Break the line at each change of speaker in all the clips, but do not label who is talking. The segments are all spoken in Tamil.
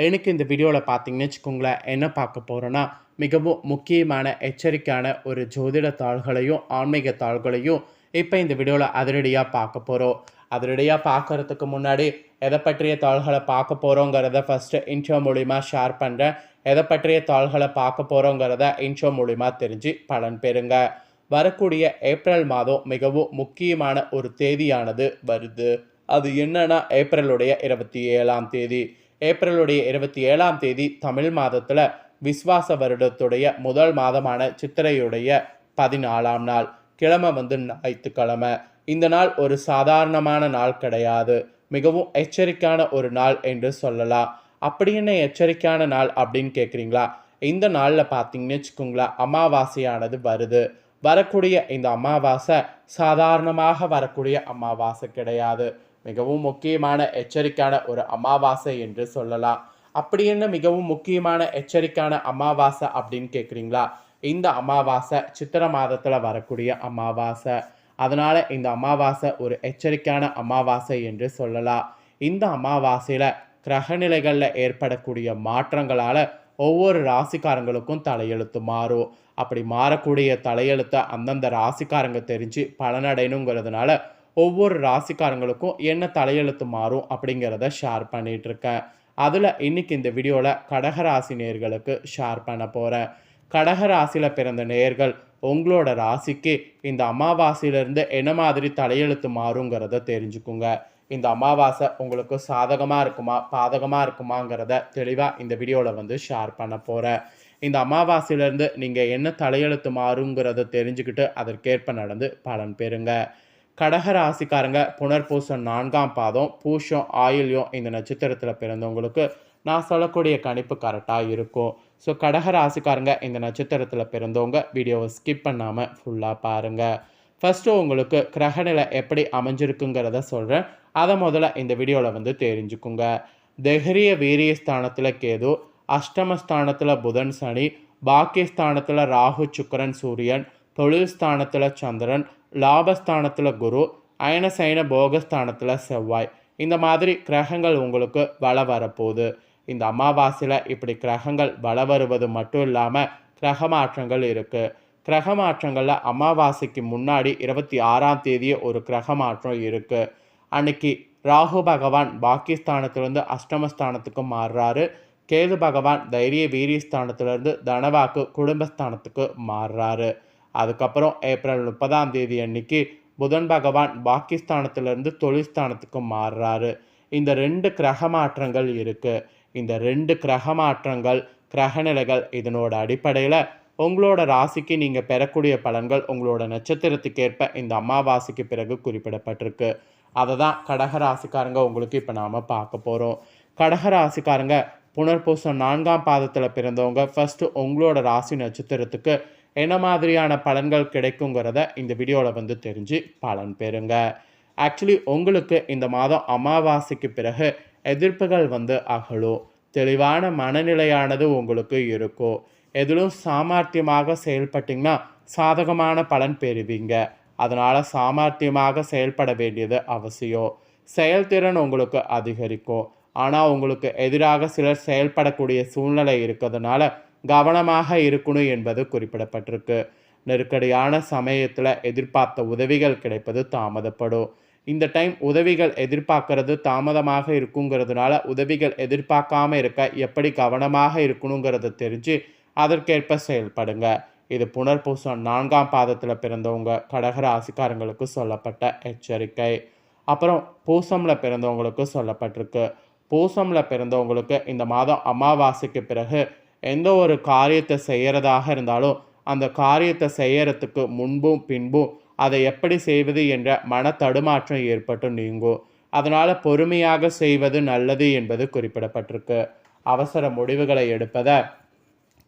எனக்கு இந்த வீடியோவில் பார்த்தீங்கன்னு வச்சுக்கோங்களேன், என்ன பார்க்க போகிறோன்னா, மிகவும் முக்கியமான எச்சரிக்கையான ஒரு ஜோதிட தாள்களையும் ஆன்மீக தாள்களையும் இப்போ இந்த வீடியோவில் அதிரடியாக பார்க்க போகிறோம். அதிரடியாக பார்க்கறதுக்கு முன்னாடி எதை பற்றிய தாள்களை பார்க்க போகிறோங்கிறத ஃபஸ்ட்டு இன்ட்ரோ மூலிமா ஷேர் பண்ணுறேன். எதை பற்றிய தாள்களை பார்க்க போகிறோங்கிறத இன்ட்ரோ மூலிமா தெரிஞ்சு பலன் பெறுங்க. வரக்கூடிய ஏப்ரல் மாதம் மிகவும் முக்கியமான ஒரு தேதியானது வருது. அது என்னன்னா ஏப்ரலுடைய 27ஆம் தேதி. ஏப்ரலுடைய 27ஆம் தேதி தமிழ் மாதத்தில் விஸ்வாச வருடத்துடைய முதல் மாதமான சித்திரையுடைய 14ஆம் நாள். கிழமை ஞாயிற்றுக்கிழமை. இந்த நாள் ஒரு சாதாரணமான நாள் கிடையாது. மிகவும் எச்சரிக்கையான ஒரு நாள் என்று சொல்லலாம். அப்படி என்ன எச்சரிக்கையான நாள் அப்படின்னு கேட்குறீங்களா? இந்த நாளில் பார்த்தீங்கன்னு வச்சுக்கோங்களேன், அமாவாசையானது வருது. வரக்கூடிய இந்த அமாவாசை சாதாரணமாக வரக்கூடிய அமாவாசை கிடையாது. மிகவும் முக்கியமான எச்சரிக்கையான ஒரு அமாவாசை என்று சொல்லலாம். அப்படி என்ன மிகவும் முக்கியமான எச்சரிக்கையான அமாவாசை அப்படின்னு கேட்குறீங்களா? இந்த அமாவாசை சித்திரை மாதத்தில் வரக்கூடிய அமாவாசை. அதனால் இந்த அமாவாசை ஒரு எச்சரிக்கையான அமாவாசை என்று சொல்லலாம். இந்த அமாவாசையில் கிரகநிலைகளில் ஏற்படக்கூடிய மாற்றங்களால் ஒவ்வொரு ராசிக்காரங்களுக்கும் தலையெழுத்து மாறும். அப்படி மாறக்கூடிய தலையெழுத்தை அந்தந்த ராசிக்காரங்க தெரிஞ்சு பலனடையணுங்கிறதுனால ஒவ்வொரு ராசிக்காரங்களுக்கும் என்ன தலையெழுத்து மாறும் அப்படிங்கிறத ஷேர் பண்ணிகிட்ருக்கேன். அதில் இன்றைக்கி இந்த வீடியோவில் கடகராசி நேயர்களுக்கு ஷேர் பண்ண போகிறேன். கடகராசியில் பிறந்த நேயர்கள் உங்களோட ராசிக்கு இந்த அமாவாசையிலேருந்து என்ன மாதிரி தலையெழுத்து மாறுங்கிறத தெரிஞ்சுக்குங்க. இந்த அமாவாசை உங்களுக்கு சாதகமாக இருக்குமா பாதகமாக இருக்குமாங்கிறத தெளிவாக இந்த வீடியோவில் ஷேர் பண்ண போகிறேன். இந்த அமாவாசையிலேருந்து நீங்கள் என்ன தலையெழுத்து மாறுங்கிறத தெரிஞ்சுக்கிட்டு அதற்கேற்ப நடந்து பலன் பெறுங்க. கடகராசிக்காரங்க புனர்பூசம் 4ஆம் பாதம், பூஷம், ஆயில்யம் இந்த நட்சத்திரத்தில் பிறந்தவங்களுக்கு நான் சொல்லக்கூடிய கணிப்பு கரெக்டாக இருக்கும். ஸோ கடகராசிக்காரங்க இந்த நட்சத்திரத்தில் பிறந்தவங்க வீடியோவை ஸ்கிப் பண்ணாமல் ஃபுல்லாக பாருங்கள். ஃபஸ்ட்டு உங்களுக்கு கிரகநிலை எப்படி அமைஞ்சிருக்குங்கிறத சொல்கிறேன். அதை முதல்ல இந்த வீடியோவில் தெரிஞ்சுக்குங்க. தைரிய வீரிய ஸ்தானத்தில் கேது, அஷ்டமஸ்தானத்தில் புதன் சனி, பாக்கியஸ்தானத்தில் ராகு சுக்கரன் சூரியன், தொழில் ஸ்தானத்தில் சந்திரன், லாபஸ்தானத்தில் குரு, அயனசைன போகஸ்தானத்தில் செவ்வாய். இந்த மாதிரி கிரகங்கள் உங்களுக்கு வள வரப்போகுது. இந்த அமாவாசையில் இப்படி கிரகங்கள் வள வருவது மட்டும் இல்லாமல் கிரக மாற்றங்கள் இருக்குது. கிரக மாற்றங்களில் அமாவாசைக்கு முன்னாடி 26ஆம் தேதியே ஒரு கிரக மாற்றம் இருக்குது. அன்னைக்கு ராகு பகவான் பாக்கியஸ்தானத்திலேருந்து அஷ்டமஸ்தானத்துக்கு மாறுறாரு. கேது பகவான் தைரிய வீரியஸ்தானத்திலேருந்து தனவாக்கு குடும்பஸ்தானத்துக்கு மாறுறாரு. அதுக்கப்புறம் ஏப்ரல் 30ஆம் தேதி அன்னைக்கு புதன் பகவான் பாக்கியஸ்தானத்திலேருந்து தொழில்ஸ்தானத்துக்கு மாறுறாரு. இந்த 2 கிரக மாற்றங்கள் இருக்குது. இந்த 2 கிரக மாற்றங்கள் கிரகநிலைகள் இதனோட அடிப்படையில் உங்களோட ராசிக்கு நீங்கள் பெறக்கூடிய பலன்கள் உங்களோட நட்சத்திரத்துக்கு ஏற்ப இந்த அமாவாசைக்கு பிறகு குறிப்பிடப்பட்டிருக்கு. அதை தான் கடகராசிக்காரங்க உங்களுக்கு இப்போ நாம் பார்க்க போகிறோம். கடகராசிக்காரங்க புனர்பூசம் 4ஆம் பாதத்தில் பிறந்தவங்க ஃபஸ்ட்டு உங்களோட ராசி நட்சத்திரத்துக்கு என்ன மாதிரியான பலன்கள் கிடைக்குங்கிறத இந்த வீடியோவில் தெரிஞ்சு பலன் பெறுங்க. ஆக்சுவலி உங்களுக்கு இந்த மாதம் அமாவாசைக்கு பிறகு எதிர்ப்புகள் அகலும். தெளிவான மனநிலையானது உங்களுக்கு இருக்கும். எதிலும் சாமர்த்தியமாக செயல்பட்டிங்கன்னா சாதகமான பலன் பெறுவீங்க. அதனால் சாமர்த்தியமாக செயல்பட வேண்டியது அவசியம். செயல்திறன் உங்களுக்கு அதிகரிக்கும். ஆனால் உங்களுக்கு எதிராக சிலர் செயல்படக்கூடிய சூழ்நிலை இருக்கிறதுனால கவனமாக இருக்கணும் என்பது குறிப்பிடப்பட்டிருக்கு. நெருக்கடியான சமயத்தில் எதிர்பார்த்த உதவிகள் கிடைப்பது தாமதப்படும். இந்த டைம் உதவிகள் எதிர்பார்க்கறது தாமதமாக இருக்குங்கிறதுனால உதவிகள் எதிர்பார்க்காம இருக்க எப்படி கவனமாக இருக்கணுங்கிறத தெரிஞ்சு அதற்கேற்ப செயல்படுங்க. இது புனர்பூசம் 4ஆம் பாதத்தில் பிறந்தவங்க கடகராசிக்காரங்களுக்கு சொல்லப்பட்ட எச்சரிக்கை. அப்புறம் பூசமில் பிறந்தவங்களுக்கு சொல்லப்பட்டிருக்கு. பூசமில் பிறந்தவங்களுக்கு இந்த மாதம் அமாவாசைக்கு பிறகு எந்த ஒரு காரியத்தை செய்கிறதாக இருந்தாலும் அந்த காரியத்தை செய்யறதுக்கு முன்பும் பின்பும் அதை எப்படி செய்வது என்ற மன தடுமாற்றம் ஏற்பட்டு நீங்கும். அதனால் பொறுமையாக செய்வது நல்லது என்பது குறிப்பிடப்பட்டிருக்கு. அவசர முடிவுகளை எடுப்பதை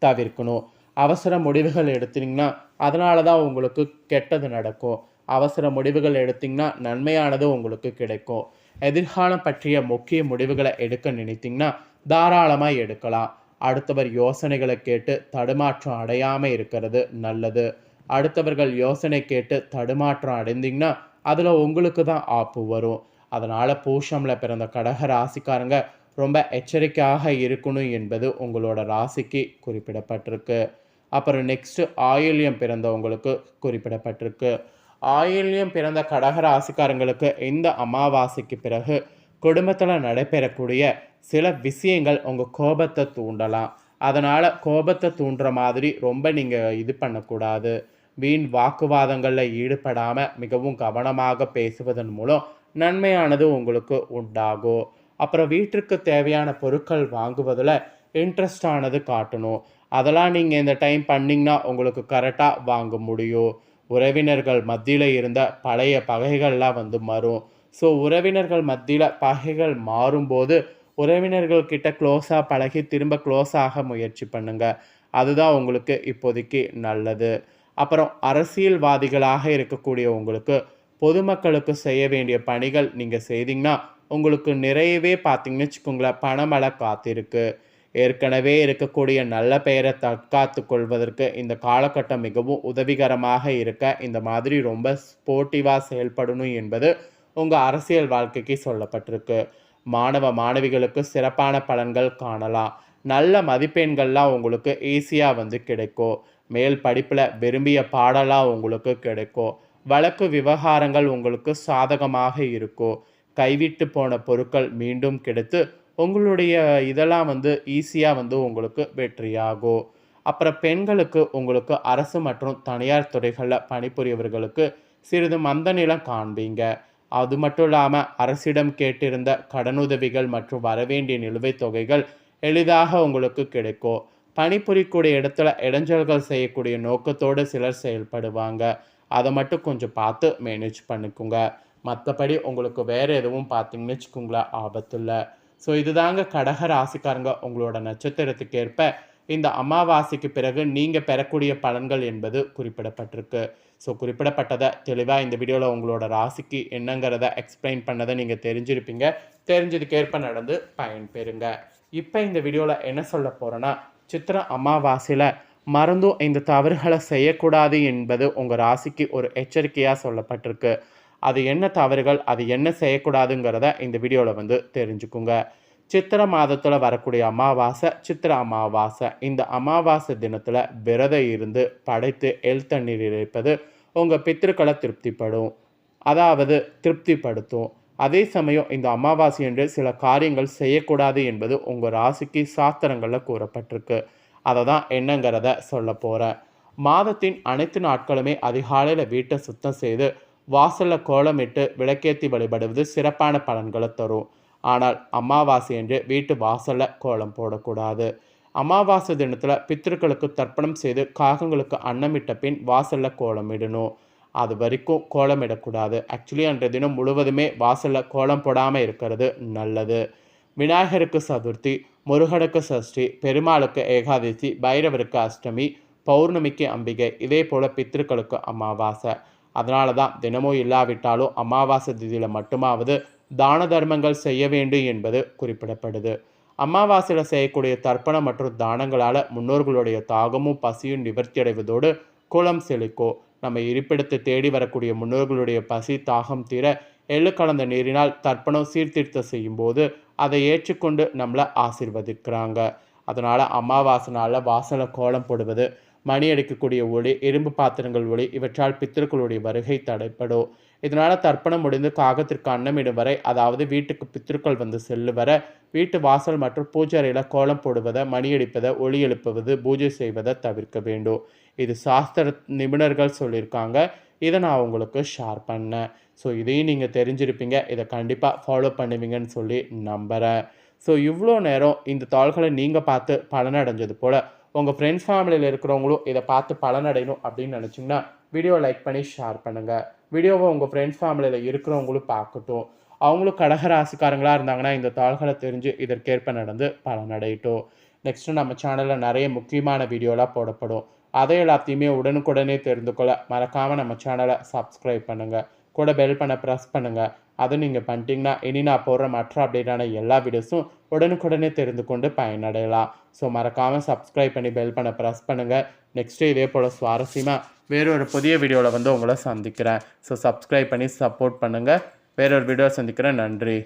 தவிர்க்கணும். அவசர முடிவுகள் எடுத்தீங்கன்னா அதனால தான் உங்களுக்கு கெட்டது நடக்கும். அவசர முடிவுகள் எடுத்திங்கன்னா நன்மையானது உங்களுக்கு கிடைக்கும். எதிர்காலம் பற்றிய முக்கிய முடிவுகளை எடுக்க நினைத்தீங்கன்னா தாராளமாக எடுக்கலாம். அடுத்தவர் யோசனைகளை கேட்டு தடுமாற்றம் அடையாமல் இருக்கிறது நல்லது. அடுத்தவர்கள் யோசனை கேட்டு தடுமாற்றம் அடைந்திங்கன்னா அதில் உங்களுக்கு தான் ஆப்பு வரும். அதனால் பூஷமில் பிறந்த கடக ராசிக்காரங்க ரொம்ப எச்சரிக்கையாக இருக்கணும் என்பது உங்களோட ராசிக்கு குறிப்பிடப்பட்டிருக்கு. அப்புறம் நெக்ஸ்ட்டு ஆயில்யம் பிறந்தவங்களுக்கு குறிப்பிடப்பட்டிருக்கு. ஆயில்யம் பிறந்த கடக ராசிக்காரங்களுக்கு இந்த அமாவாசைக்கு பிறகு குடும்பத்தில் நடைபெறக்கூடிய சில விஷயங்கள் உங்கள் கோபத்தை தூண்டலாம். அதனால் கோபத்தை தூண்டுற மாதிரி ரொம்ப நீங்கள் இது பண்ணக்கூடாது. வீண் வாக்குவாதங்களில் ஈடுபடாமல் மிகவும் கவனமாக பேசுவதன் மூலம் நன்மையானது உங்களுக்கு உண்டாகும். அப்புறம் வீட்டிற்கு தேவையான பொருட்கள் வாங்குவதில் இன்ட்ரெஸ்டானது காட்டணும். அதெல்லாம் நீங்கள் இந்த டைம் பண்ணிங்கன்னா உங்களுக்கு கரெக்டாக வாங்க முடியும். உறவினர்கள் மத்தியில் இருந்த பழைய பகைகள்லாம் வந்து மாறும். ஸோ உறவினர்கள் மத்தியில் பகைகள் மாறும்போது உறவினர்கள் கிட்ட க்ளோஸாக பழகி திரும்ப க்ளோஸ் ஆக முயற்சி பண்ணுங்கள். அதுதான் உங்களுக்கு இப்போதைக்கு நல்லது. அப்புறம் அரசியல்வாதிகளாக இருக்கக்கூடிய உங்களுக்கு பொதுமக்களுக்கு செய்ய வேண்டிய பணிகள் நீங்கள் செய்தீங்கன்னா உங்களுக்கு நிறையவே பார்த்தீங்கன்னு வச்சுக்கோங்களேன் பணமழை காத்திருக்கு. ஏற்கனவே இருக்கக்கூடிய நல்ல பெயரை தற்காத்து கொள்வதற்கு இந்த காலகட்டம் மிகவும் உதவிகரமாக இருக்க இந்த மாதிரி ரொம்ப ஸ்போர்ட்டிவாக செயல்படணும் என்பது உங்கள் அரசியல் வாழ்க்கைக்கு சொல்லப்பட்டிருக்கு. மாணவ மாணவிகளுக்கு சிறப்பான பலன்கள் காணலாம். நல்ல மதிப்பெண்கள்லாம் உங்களுக்கு ஈஸியாக வந்து கிடைக்கும். மேல் படிப்பில் விரும்பிய பாடலாம் உங்களுக்கு கிடைக்கும். வழக்கு விவகாரங்கள் உங்களுக்கு சாதகமாக இருக்கும். கைவிட்டு போன பொருட்கள் மீண்டும் கிடைத்து உங்களுடைய இதெல்லாம் வந்து ஈஸியாக வந்து உங்களுக்கு வெற்றியாகும். அப்புறம் பெண்களுக்கு உங்களுக்கு அரசு மற்றும் தனியார் துறைகளில் பணிபுரியவர்களுக்கு சிறிது மந்த நிலம் காண்பீங்க. அது மட்டும் இல்லாமல் அரசிடம் கேட்டிருந்த கடனுதவிகள் மற்றும் வரவேண்டிய நிலுவைத் தொகைகள் எளிதாக உங்களுக்கு கிடைக்கும். பணிபுரியக்கூடிய இடத்துல இடைஞ்சல்கள் செய்யக்கூடிய நோக்கத்தோடு சிலர் செயல்படுவாங்க. அதை மட்டும் கொஞ்சம் பார்த்து மேனேஜ் பண்ணிக்கோங்க. மற்றபடி உங்களுக்கு வேறு எதுவும் பார்த்தீங்கன்னு வச்சுக்கோங்களேன் ஆபத்து இல்லை. ஸோ இதுதாங்க கடக ராசிக்காரங்க உங்களோட நட்சத்திரத்துக்கு ஏற்ப இந்த அமாவாசைக்கு பிறகு நீங்கள் பெறக்கூடிய பலன்கள் என்பது குறிப்பிடப்பட்டிருக்கு. ஸோ குறிப்பிடப்பட்டதை தெளிவாக இந்த வீடியோவில் உங்களோட ராசிக்கு என்னங்கிறத எக்ஸ்பிளைன் பண்ணதை நீங்கள் தெரிஞ்சிருப்பீங்க. தெரிஞ்சதுக்கேற்ப நடந்து பயன்பெறுங்க. இப்போ இந்த வீடியோவில் என்ன சொல்ல போகிறேன்னா, சித்திரை அமாவாசையில் மறந்தும் இந்த தவறுகளை செய்யக்கூடாது என்பது உங்கள் ராசிக்கு ஒரு எச்சரிக்கையாக சொல்லப்பட்டிருக்கு. அது என்ன தவறுகள், அது என்ன செய்யக்கூடாதுங்கிறத இந்த வீடியோவில் வந்து தெரிஞ்சுக்குங்க. சித்திரை மாதத்தில் வரக்கூடிய அமாவாசை சித்திரை அமாவாசை. இந்த அமாவாசை தினத்தில் விரதம் இருந்து படைத்து எள் தண்ணீர் இறைப்பது உங்கள் பித்திருக்களை திருப்திப்படுத்தும். அதே சமயம் இந்த அமாவாசை என்று சில காரியங்கள் செய்யக்கூடாது என்பது உங்கள் ராசிக்கு சாஸ்திரங்களில் கூறப்பட்டிருக்கு. அதை தான் என்னங்கிறத சொல்ல போகிறேன். மாதத்தின் அனைத்து நாட்களுமே அதிகாலையில் வீட்டை சுத்தம் செய்து வாசலில் கோலமிட்டு விளக்கேற்றி வழிபடுவது சிறப்பான பலன்களை தரும். ஆனால் அமாவாசை என்று வீட்டு வாசலில் கோலம் போடக்கூடாது. அமாவாசை தினத்தில் பித்திருக்களுக்கு தர்ப்பணம் செய்து காகங்களுக்கு அன்னமிட்ட பின் வாசலில் கோலமிடணும். அது வரைக்கும் கோலமிடக்கூடாது. ஆக்சுவலி அன்றைய தினம் முழுவதுமே வாசலில் கோலம் போடாமல் இருக்கிறது நல்லது. விநாயகருக்கு சதுர்த்தி, முருகனுக்கு சஷ்டி, பெருமாளுக்கு ஏகாதசி, பைரவருக்கு அஷ்டமி, பௌர்ணமிக்கு அம்பிகை, இதே போல் பித்திருக்களுக்கு அமாவாசை. அதனால தான் தினமும் இல்லாவிட்டாலும் அமாவாசை திதியில் மட்டுமாவது தான தர்மங்கள் செய்ய வேண்டும் என்பது குறிப்பிடப்படுது. அமாவாசையில் செய்யக்கூடிய தர்ப்பணம் மற்றும் தானங்களால் முன்னோர்களுடைய தாகமும் பசியும் நிவர்த்தி அடைவதோடு குலம் செழிக்கும். நம்ம இருப்பிடத்தை தேடி வரக்கூடிய முன்னோர்களுடைய பசி தாகம் தீர எள்ளு கலந்த நீரினால் தர்ப்பணம் சீர்திருத்தம் செய்யும்போது அதை ஏற்றுக்கொண்டு நம்மளை ஆசீர்வதிக்கிறாங்க. அதனால் அமாவாசை நாளில் வாசலை கோலம் போடுவது, மணி அடிக்கக்கூடிய ஒளி, இரும்பு பாத்திரங்கள் ஒளி இவற்றால் பித்திருக்களுடைய வருகை தடைப்படும். இதனால் தர்ப்பணம் முடிந்து காகத்திற்கு அன்னமிடும் வரை, அதாவது வீட்டுக்கு பித்திருக்கள் வந்து செல்லு வர வீட்டு வாசல் மற்றும் பூஜை அறையில் கோலம் போடுவதை, மணி அடிப்பதை, ஒளி எழுப்புவது, பூஜை செய்வதை தவிர்க்க வேண்டும். இது சாஸ்திர நிபுணர்கள் சொல்லியிருக்காங்க. இதை நான் உங்களுக்கு ஷேர் பண்ணேன். ஸோ இதையும் நீங்கள் தெரிஞ்சிருப்பீங்க. இதை கண்டிப்பாக ஃபாலோ பண்ணுவீங்கன்னு சொல்லி நம்புகிறேன். ஸோ இவ்வளோ நேரம் இந்த தாள்களை நீங்கள் பார்த்து பலனடைஞ்சது போல் உங்கள் ஃப்ரெண்ட்ஸ் ஃபேமிலியில் இருக்கிறவங்களும் இதை பார்த்து பலனடையணும் அப்படின்னு நினச்சிங்கன்னா வீடியோ லைக் பண்ணி ஷேர் பண்ணுங்கள். வீடியோவை உங்கள் ஃப்ரெண்ட்ஸ் ஃபேமிலியில் இருக்கிறவங்களும் பார்க்கட்டும். அவங்களும் கடக ராசிக்காரங்களாக இருந்தாங்கன்னா இந்த தாள்களை தெரிஞ்சு இதற்கேற்ப நடந்து பலனடையட்டும். நெக்ஸ்ட்டு நம்ம சேனலில் நிறைய முக்கியமான வீடியோலாம் போடப்படும். அதை எல்லாத்தையுமே உடனுக்குடனே தெரிந்து கொள்ள மறக்காமல் நம்ம சேனலை சப்ஸ்கிரைப் பண்ணுங்கள். கூட பெல் பண்ண ப்ரெஸ் பண்ணுங்கள். அது நீங்கள் பண்ணிட்டீங்கன்னா இனி நான் போடுற மற்ற அப்டேட்டான எல்லா வீடியோஸும் உடனுக்குடனே தெரிந்து கொண்டு பயனடையலாம். ஸோ மறக்காமல் சப்ஸ்கிரைப் பண்ணி பெல் பண்ண ப்ரெஸ் பண்ணுங்கள். நெக்ஸ்ட்டு இதே போல் சுவாரஸ்யமாக வேறொரு புதிய வீடியோவில் வந்து உங்களை சந்திக்கிறேன். ஸோ சப்ஸ்கிரைப் பண்ணி சப்போர்ட் பண்ணுங்கள். வேறொரு வீடியோ சந்திக்கிறேன். நன்றி.